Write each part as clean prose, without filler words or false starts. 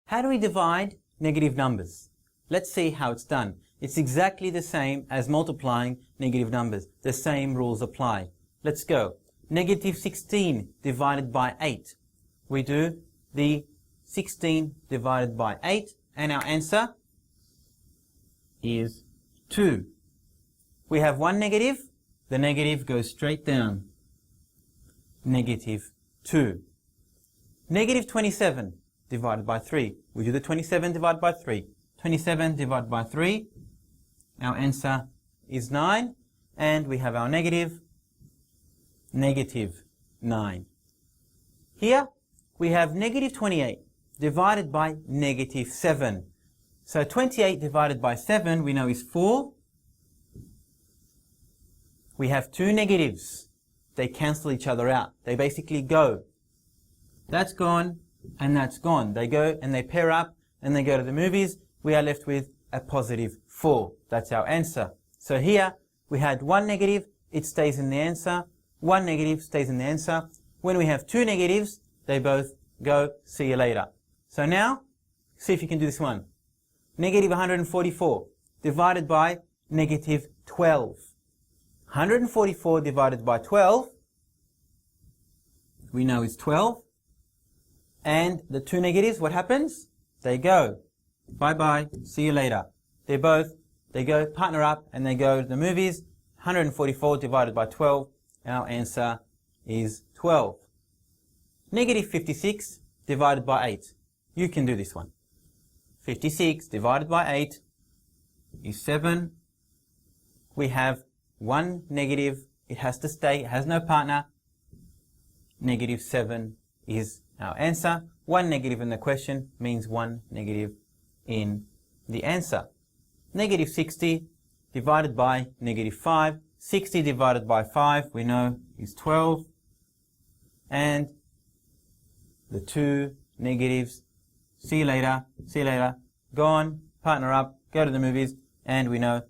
How do we divide negative numbers? Let's see how it's done. It's exactly the same as multiplying negative numbers. The same rules apply. Let's go. Negative 16 divided by 8. We do the 16 divided by 8, and our answer is 2. We have one negative. The negative goes straight down. Negative 2. Negative 27 divided by 3. We do the 27 divided by 3. 27 divided by 3. Our answer is 9. And we have our negative 9. Here we have negative 28 divided by negative 7. So 28 divided by 7 we know is 4. We have two negatives. They cancel each other out. They basically go. That's gone and that's gone. They go and they pair up and they go to the movies. We are left with a positive 4. That's our answer. So here we had one negative, it stays in the answer. One negative stays in the answer. When we have two negatives, they both go. See you later. So now, see if you can do this one. Negative 144 divided by negative 12. 144 divided by 12, we know is 12. And the two negatives, what happens? They go. Bye-bye. See you later. They go, partner up, and they go to the movies. 144 divided by 12, our answer is 12. Negative 56 divided by 8. You can do this one. 56 divided by 8 is 7. We have one negative. It has to stay. It has no partner. Negative 7 is our answer. One negative in the question means one negative in the answer. Negative 60 divided by negative 5. 60 divided by 5 we know is 12. And the two negatives, see you later, gone, partner up, go to the movies, and we know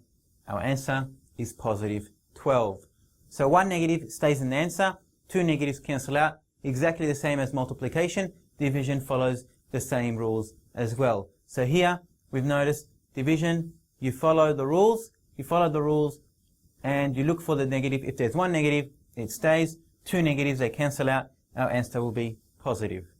our answer is positive 12. So one negative stays in the answer, two negatives cancel out, exactly the same as multiplication. Division follows the same rules as well. So here we've noticed division, you follow the rules, and you look for the negative. If there's one negative, it stays. Two negatives, they cancel out. Our answer will be positive.